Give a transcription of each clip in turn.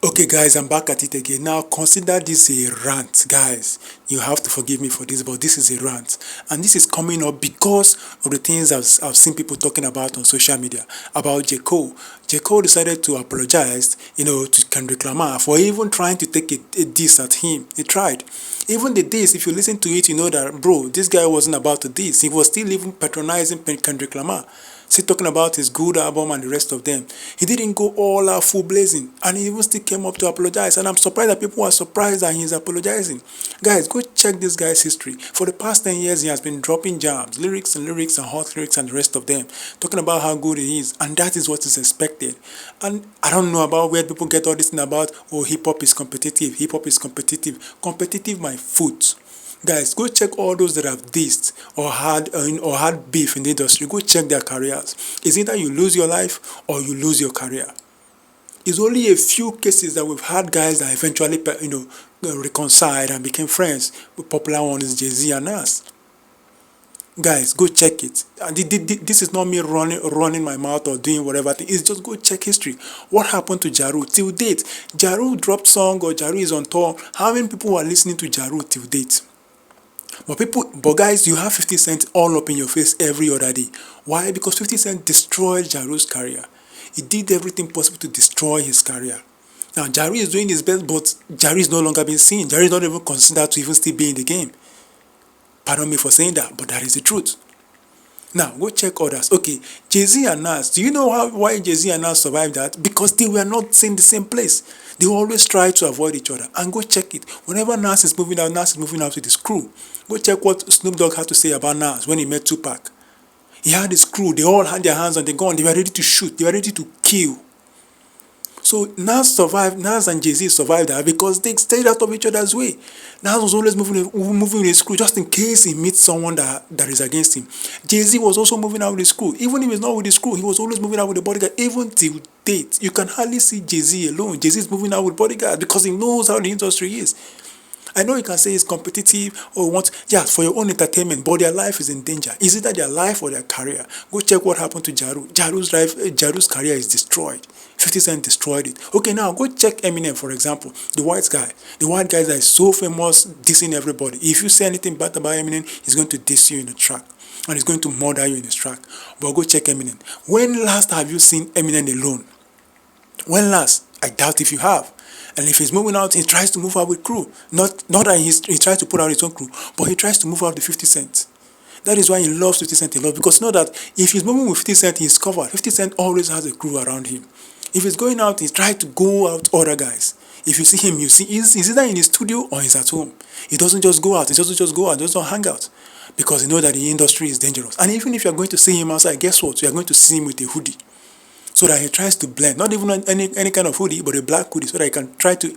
Okay, guys, I'm back at it again. Now, consider this a rant, guys. You have to forgive me for this, but this is a rant. And this is coming up because of the things I've seen people talking about on social media about J. Cole. J. Cole decided to apologize, to Kendrick Lamar for even trying to take a diss at him. He tried. Even the diss, if you listen to it, you know that, bro, this guy wasn't about to diss. He was still even patronizing Kendrick Lamar. Still talking about his good album and the rest of them. He didn't go all out full blazing, and he even still came up to apologize. And I'm surprised that people are surprised that he's apologizing. Guys, go check this guy's history. For the past 10 years, he has been dropping jams, lyrics and hot lyrics and the rest of them, talking about how good he is, and that is what is expected. And I don't know about where people get all this thing about, oh, hip hop is competitive, hip hop is competitive. Competitive, my foot. Guys, go check all those that have dissed or had beef in the industry. Go check their careers. It's either you lose your life or you lose your career. It's only a few cases that we've had guys that eventually, reconciled and became friends. The popular one is Jay-Z and Nas. Guys, go check it. And this is not me running my mouth or doing whatever thing. It's just go check history. What happened to Jaru till date? Jaru dropped song or Jaru is on tour. How many people are listening to Jaru till date? But guys, you have 50 Cent all up in your face every other day. Why? Because 50 Cent destroyed Jaru's career. He did everything possible to destroy his career. Now, Jaru is doing his best, but Jaru is no longer being seen. Jaru is not even considered to even still be in the game. Pardon me for saying that, but that is the truth. Now, go check others. Okay, Jay-Z and Nas. Do you know why Jay-Z and Nas survived that? Because they were not in the same place. They always try to avoid each other. And go check it. Whenever Nas is moving out with his crew. Go check what Snoop Dogg had to say about Nas when he met Tupac. He had his crew. They all had their hands on the gun. They were ready to shoot. They were ready to kill. So Nas and Jay-Z survived that because they stayed out of each other's way. Nas was always moving with his crew just in case he meets someone that is against him. Jay-Z was also moving out with his crew. Even if he's not with his crew, he was always moving out with the bodyguard. Even till date, you can hardly see Jay-Z alone. Jay-Z is moving out with bodyguard because he knows how the industry is. I know you can say it's competitive or for your own entertainment, but their life is in danger. Is it that their life or their career? Go check what happened to Jaru. Jaru's career is destroyed. 50 Cent destroyed it. Okay, now go check Eminem, for example, the white guy. The white guy that is so famous, dissing everybody. If you say anything bad about Eminem, he's going to diss you in the track. And he's going to murder you in his track. But go check Eminem. When last have you seen Eminem alone? When last? I doubt if you have. And if he's moving out, he tries to move out with crew. Not that he tries to put out his own crew, but he tries to move out the 50 Cent. That is why he loves 50 Cent a lot, because you know that if he's moving with 50 Cent, he's covered. 50 Cent always has a crew around him. If he's going out, he tries to go out other guys. If you see him, he's either in his studio or he's at home. He doesn't just go out. He doesn't just go out. He doesn't hang out. Because he knows that the industry is dangerous. And even if you're going to see him outside, guess what? You're going to see him with a hoodie. So that he tries to blend, not even any kind of hoodie, but a black hoodie, so that he can try to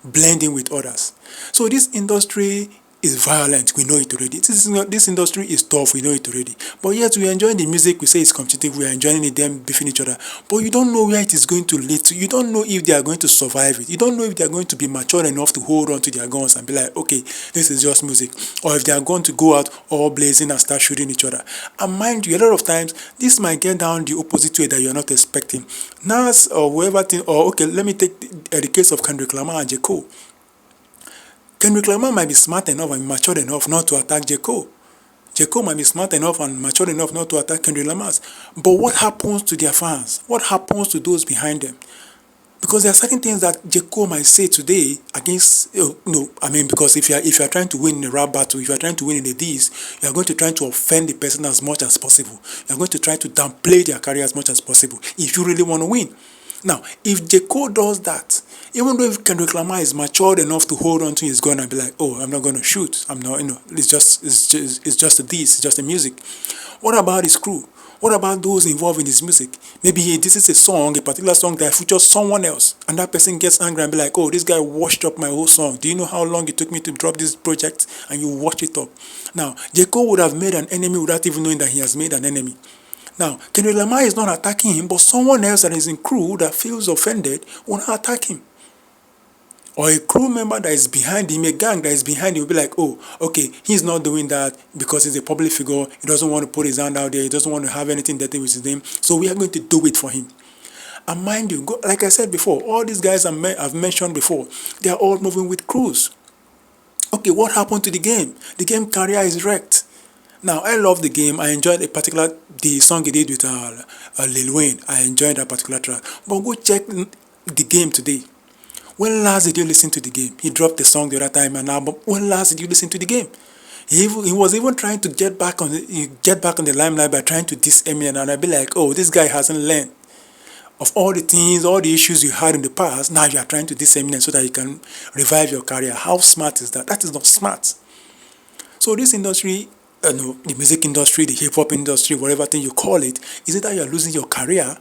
blend in with others. So this industry is violent, we know it already. This industry is tough, we know it already. But yet we are enjoying the music, we say it's competitive, we are enjoying it, them beefing each other. But you don't know where it is going to lead to. You don't know if they are going to survive it. You don't know if they are going to be mature enough to hold on to their guns and be like, okay, this is just music. Or if they are going to go out all blazing and start shooting each other. And mind you, a lot of times, this might get down the opposite way that you're not expecting. Nas or whoever, okay, let me take the case of Kendrick Lamar and J. Cole. Kendrick Lamar might be smart enough and mature enough not to attack J. Cole. J. Cole might be smart enough and mature enough not to attack Kendrick Lamar. But what happens to their fans? What happens to those behind them? Because there are certain things that J. Cole might say today against, because if you are trying to win in a rap battle, if you are trying to win in a diss, you are going to try to offend the person as much as possible. You are going to try to downplay their career as much as possible if you really want to win. Now, if J. Cole does that, even though if Kendrick Lamar is matured enough to hold on to his gun and be like, oh, I'm not going to shoot. I'm not, it's just a diss, it's just a music. What about his crew? What about those involved in his music? Maybe this is a particular song that features someone else, and that person gets angry and be like, oh, this guy washed up my whole song. Do you know how long it took me to drop this project? And you wash it up. Now, J. Cole would have made an enemy without even knowing that he has made an enemy. Now, Kendrick Lamar is not attacking him, but someone else that is in crew that feels offended will not attack him. Or a crew member that is behind him, a gang that is behind him will be like, oh, okay, he's not doing that because he's a public figure. He doesn't want to put his hand out there. He doesn't want to have anything dirty with his name. So we are going to do it for him. And mind you, like I said before, all these guys I've mentioned before, they are all moving with crews. Okay, what happened to the game? The game career is wrecked. Now, I love the game. I enjoyed the song he did with Lil Wayne. I enjoyed that particular track. But go check the game today. When last did you listen to the game? He dropped the song the other time, an album. When last did you listen to the game? He was even trying to get back on the limelight by trying to diss Eminem, and I'd be like, oh, this guy hasn't learned. Of all the things, all the issues you had in the past, now you are trying to diss Eminem so that you can revive your career. How smart is that? That is not smart. So this industry, the music industry, the hip-hop industry, whatever thing you call it, is it that you're losing your career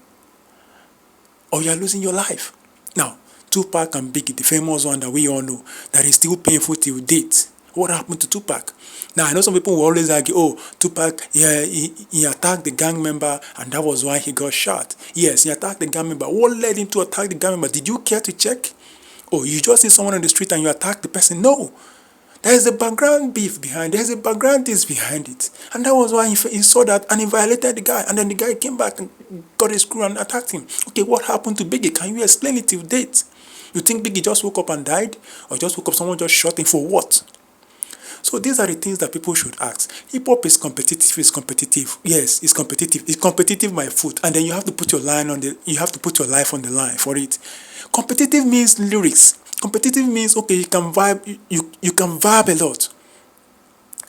or you're losing your life? Now, Tupac and Biggie, the famous one that we all know, that is still painful till date. What happened to Tupac? Now, I know some people will always argue, oh, Tupac, yeah, he attacked the gang member and that was why he got shot. Yes, he attacked the gang member. What led him to attack the gang member? Did you care to check? Oh, you just see someone on the street and you attack the person? No. There is a background beef behind it. There is a background this behind it. And that was why he saw that and he violated the guy. And then the guy came back and got his screw and attacked him. Okay, what happened to Biggie? Can you explain it till date? You think Biggie just woke up and died? Or just woke up, someone just shot him for what? So these are the things that people should ask. Hip-hop is competitive, Yes, it's competitive. It's competitive by foot. And then you have to put your life on the line for it. Competitive means lyrics. Competitive means, okay, you can vibe, you can vibe a lot.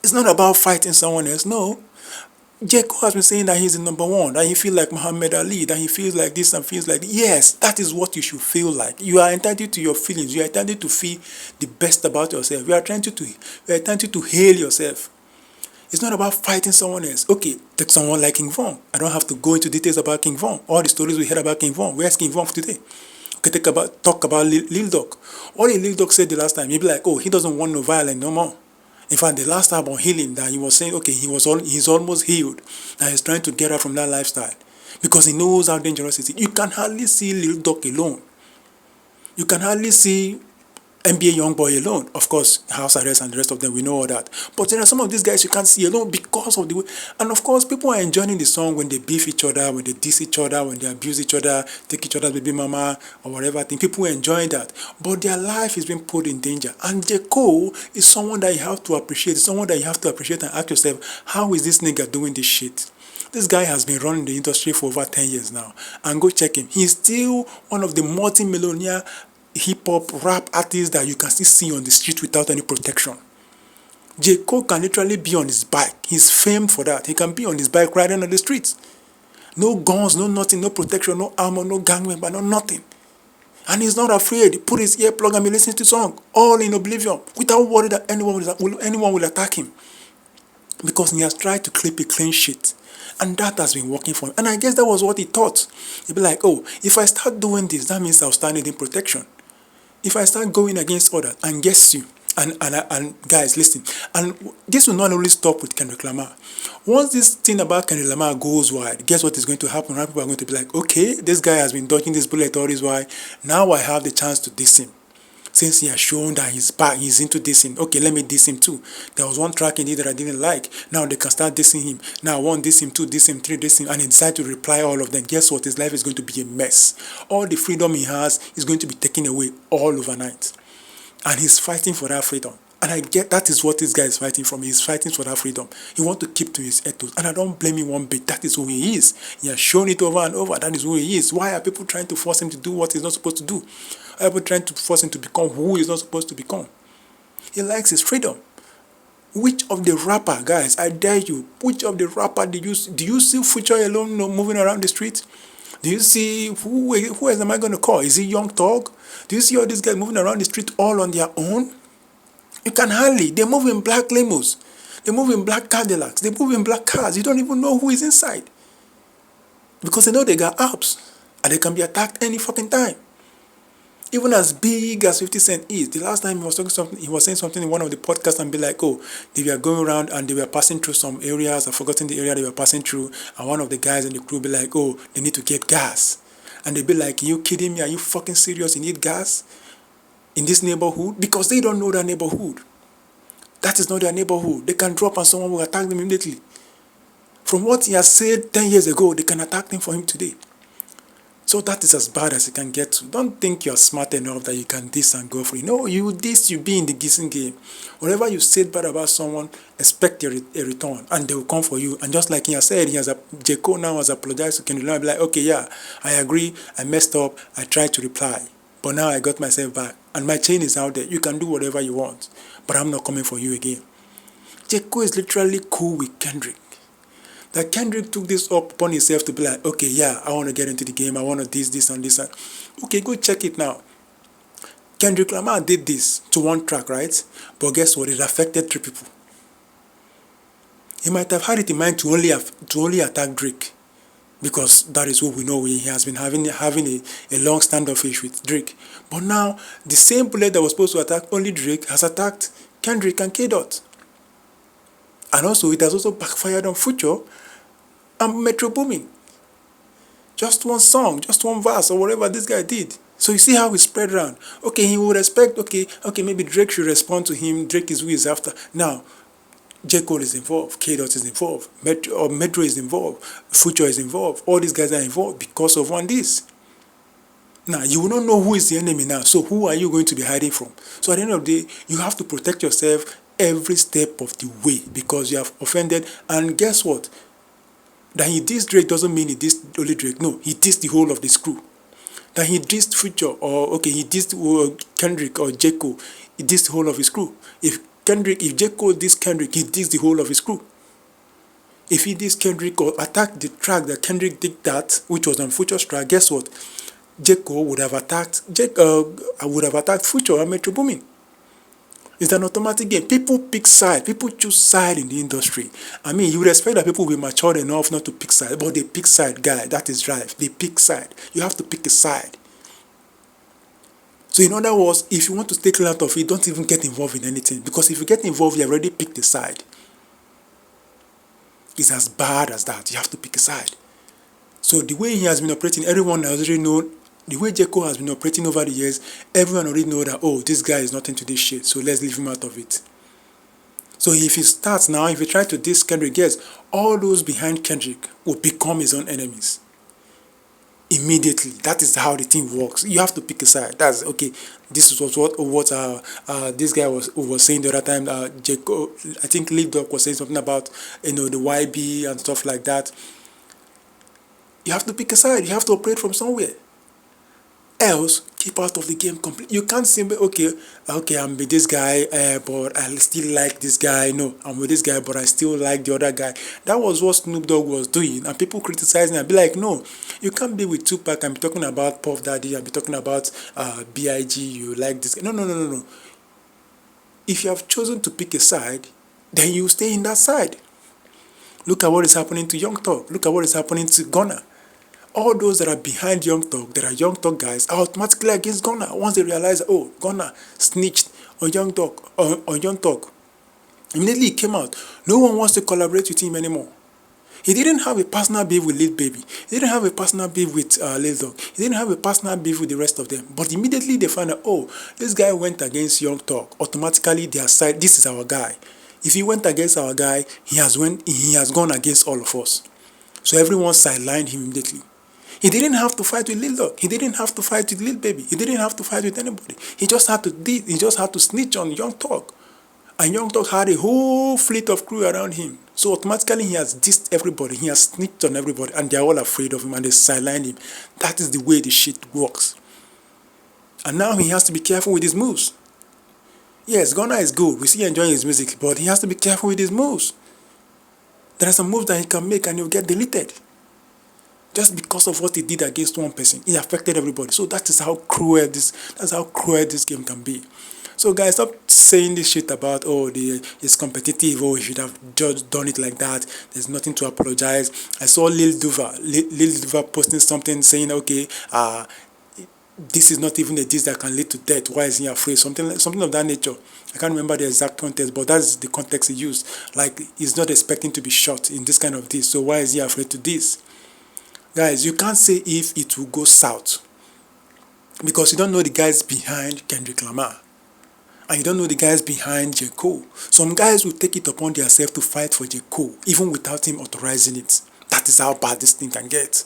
It's not about fighting someone else, no. J. Cole has been saying that he's the number one, that he feels like Muhammad Ali, that he feels like this and feels like this. Yes, that is what you should feel like. You are entitled to your feelings. You are entitled to feel the best about yourself. You are entitled to hail yourself. It's not about fighting someone else. Okay, take someone like King Von. I don't have to go into details about King Von. All the stories we heard about King Von. Where's King Von today? Okay, talk about Lil Durk. All Lil Durk said the last time, he'd be like, oh, he doesn't want no violence no more. In fact, the last album, Healing, that he was saying, okay, he's almost healed. Now he's trying to get out from that lifestyle because he knows how dangerous it is. You can hardly see Lil Durk alone. You can hardly see NBA Youngboy alone. Of course, House Arrest and the rest of them, we know all that. But there are some of these guys you can't see alone because of the way. And of course, people are enjoying the song when they beef each other, when they diss each other, when they abuse each other, take each other's baby mama or whatever thing. People enjoy that. But their life is being put in danger. And J. Cole is someone that you have to appreciate. Someone that you have to appreciate and ask yourself, how is this nigga doing this shit? This guy has been running the industry for over 10 years now. And go check him. He's still one of the multi-millionaire hip-hop rap artists that you can still see on the street without any protection. J. Cole can literally be on his bike. He's famed for that. He can be on his bike riding on the streets. No guns, no nothing, no protection, no armor, no gang member, no nothing. And he's not afraid. He put his earplug and be listening to song, all in oblivion, without worry that anyone will attack him. Because he has tried to keep a clean sheet. And that has been working for him. And I guess that was what he thought. He'd be like, oh, if I start doing this, that means I'll stand in protection. If I start going against others, and guess you, and guys, listen, and this will not only stop with Kendrick Lamar. Once this thing about Kendrick Lamar goes wide, guess what is going to happen? People are going to be like, okay, this guy has been dodging this bullet all this while. Now I have the chance to diss him. Since he has shown that he's back, he's into dissing. Okay, let me diss him too. There was one track in it that I didn't like. Now they can start dissing him. Now one diss him, two diss him, three diss him, and he decides to reply all of them. Guess what? His life is going to be a mess. All the freedom he has is going to be taken away all overnight. And he's fighting for that freedom. And I get that is what this guy is fighting for. He's fighting for that freedom. He wants to keep to his ethos. And I don't blame him one bit. That is who he is. He has shown it over and over. That is who he is. Why are people trying to force him to do what he's not supposed to do? Why are people trying to force him to become who he's not supposed to become? He likes his freedom. Which of the rapper, guys, I dare you, which of the rapper do you see Future alone moving around the street? Do you see, who else am I going to call? Is it Young Thug? Do you see all these guys moving around the street all on their own? You can hardly. They move in black limos. They move in black Cadillacs. They move in black cars. You don't even know who is inside. Because they know they got apps. And they can be attacked any fucking time. Even as big as 50 Cent is. The last time he was saying something in one of the podcasts and be like, oh, they were going around and they were passing through some areas. I've forgotten the area they were passing through. And one of the guys in the crew be like, oh, they need to get gas. And they be like, are you kidding me? Are you fucking serious? You need gas? In this neighborhood? Because they don't know that neighborhood. That is not their neighborhood. They can drop and someone will attack them immediately. From what he has said 10 years ago, they can attack them for him today. So that is as bad as it can get to. Don't think you're smart enough that you can diss and go free. No, you diss, you be in the guessing game. Whenever you said bad about someone, expect a return, and they will come for you. And just like he has said, J. Cole now has apologized to Kendrick Lamar, be like, okay, yeah, I agree, I messed up, I tried to reply, but now I got myself back, and my chain is out there. You can do whatever you want, but I'm not coming for you again. J. Cole is literally cool with Kendrick. That Kendrick took this up upon himself to be like, okay, yeah, I want to get into the game. I want to this, and this. And okay, go check it now. Kendrick Lamar did this to one track, right? But guess what? It affected 3 people. He might have had it in mind to only attack Drake, because that is what we know. He has been having a long standoffish with Drake. But now, the same bullet that was supposed to attack only Drake has attacked Kendrick and K-Dot. And also, it has also backfired on Future and Metro Boomin. Just one song, just one verse, or whatever this guy did. So you see how it spread around. Okay, he would expect, okay, maybe Drake should respond to him. Drake is who he's after. Now, J. Cole is involved, K-Dot is involved, Metro is involved, Future is involved. All these guys are involved because of one this. Now, you will not know who is the enemy now. So who are you going to be hiding from? So at the end of the day, you have to protect yourself every step of the way, because you have offended. And guess what? That he dissed Drake doesn't mean he dissed only Drake. No, he dissed the whole of this crew. That he dissed Future, or okay, he dissed Kendrick or J. Cole, he dissed the whole of his crew. If J. Cole dissed Kendrick, he dissed the whole of his crew. If he dissed Kendrick or attacked the track that Kendrick did that, which was on Future's track, guess what? J. Cole would have attacked Future and Metro Boomin. It's an automatic game. People pick side. People choose side in the industry. I mean, you would expect that people will be mature enough not to pick side, but they pick side, guy. That is drive. They pick side. You have to pick a side. So in other words, if you want to stay clear out of it, don't even get involved in anything. Because if you get involved, you already picked a side. It's as bad as that. You have to pick a side. So the way he has been operating, everyone has already known. The way J. Cole has been operating over the years, everyone already know that, oh, this guy is not into this shit, so let's leave him out of it. So if he starts now, if he tries to diss Kendrick, yes, all those behind Kendrick will become his own enemies. Immediately. That is how the thing works. You have to pick a side. That's okay. This is what this guy was saying the other time. J. Cole, I think Lil Durk was saying something about the YB and stuff like that. You have to pick a side. You have to operate from somewhere. Else, keep out of the game completely. You can't simply, okay, I'm with this guy, but I still like this guy. No, I'm with this guy, but I still like the other guy. That was what Snoop Dogg was doing, and people criticizing and be like, no, you can't be with Tupac and be talking about Puff Daddy and be talking about B.I.G. You like this guy. No. If you have chosen to pick a side, then you stay in that side. Look at what is happening to Young Thug. Look at what is happening to Gunna. All those that are behind Young Thug, that are Young Thug guys, are automatically against Gunna. Once they realize, oh, Gunna snitched on Young Thug, immediately he came out. No one wants to collaborate with him anymore. He didn't have a personal beef with Lil Baby. He didn't have a personal beef with Lil Durk. He didn't have a personal beef with the rest of them. But immediately they found out, oh, this guy went against Young Thug. Automatically they side. This is our guy. If he went against our guy, he has gone against all of us. So everyone sidelined him immediately. He didn't have to fight with Lil Durk. He didn't have to fight with Lil Baby. He didn't have to fight with anybody. He just had to snitch on Young Thug. And Young Thug had a whole fleet of crew around him. So automatically he has dissed everybody. He has snitched on everybody. And they're all afraid of him and they sidelined him. That is the way the shit works. And now he has to be careful with his moves. Yes, Gunna is good. We see enjoying his music. But he has to be careful with his moves. There are some moves that he can make and he'll get deleted. Just because of what he did against one person, it affected everybody. So that is how cruel this game can be. So guys, stop saying this shit about it's competitive, he should have just done it like that. There's nothing to apologize. I saw Lil Duva posting something saying, okay, this is not even a diss that can lead to death. Why is he afraid? Something of that nature. I can't remember the exact context, but that's the context he used. Like, he's not expecting to be shot in this kind of diss. So why is he afraid to diss? Guys, you can't say if it will go south, because you don't know the guys behind Kendrick Lamar, and you don't know the guys behind J. Cole. Some guys will take it upon themselves to fight for J. Cole, even without him authorizing it. That is how bad this thing can get.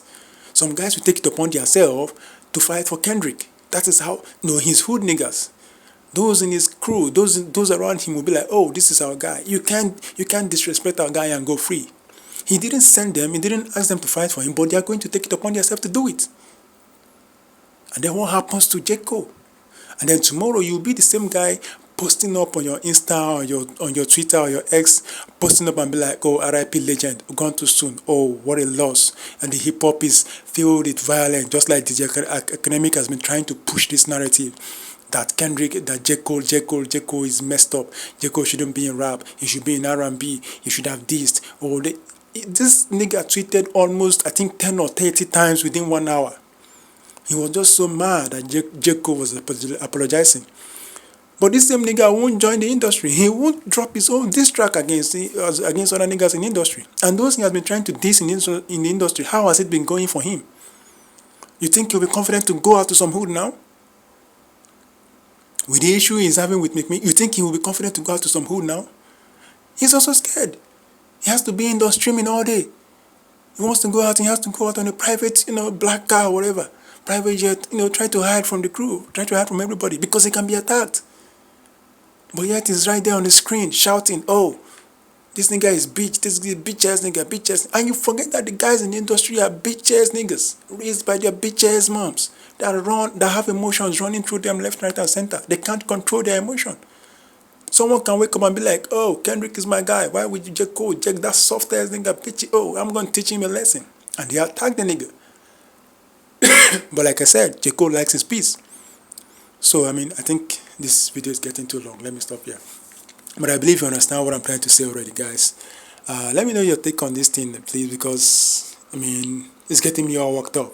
Some guys will take it upon themselves to fight for Kendrick. That is how, his hood niggas. Those in his crew, those around him will be like, oh, this is our guy. You can't disrespect our guy and go free. He didn't send them, he didn't ask them to fight for him, but they are going to take it upon themselves to do it. And then what happens to J. Cole? And then tomorrow you'll be the same guy posting up on your Insta or on your Twitter or your X, posting up and be like, oh, RIP legend, gone too soon. Oh, what a loss. And the hip hop is filled with violence, just like the academic has been trying to push this narrative that J. Cole is messed up. J. Cole shouldn't be in rap. He should be in R&B. He should have this. This nigga tweeted almost, I think, 10 or 30 times within 1 hour. He was just so mad that J. Cole was apologizing. But this same nigga won't join the industry. He won't drop his own diss track against other niggas in the industry. And those he has been trying to diss in the industry, how has it been going for him? You think he'll be confident to go out to some hood now? With the issue he's having with McMe, you think he will be confident to go out to some hood now? He's also scared. He has to be indoors streaming all day. He wants to go out and he has to go out on a private, black car or whatever. Private jet, try to hide from the crew, try to hide from everybody because he can be attacked. But yet he's right there on the screen shouting, oh, this nigga is bitch, this is bitch ass nigga, bitch ass. And you forget that the guys in the industry are bitch ass niggas, raised by their bitch ass moms, that have emotions running through them left, right, and center. They can't control their emotion. Someone can wake up and be like, oh, Kendrick is my guy. Why would you J. Cole? That soft ass nigga, bitchy. Oh, I'm going to teach him a lesson. And they attack the nigga. But like I said, J. Cole likes his peace. So, I think this video is getting too long. Let me stop here. But I believe you understand what I'm trying to say already, guys. Let me know your take on this thing, please, because, it's getting me all worked up.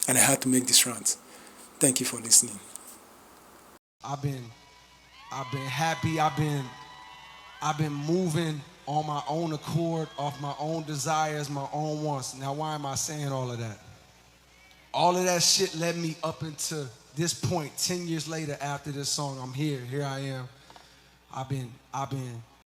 And I had to make this rant. Thank you for listening. I've been happy. I've been moving on my own accord, off my own desires, my own wants. Now, why am I saying all of that? All of that shit led me up into this point 10 years later after this song. I'm here. Here I am. I've been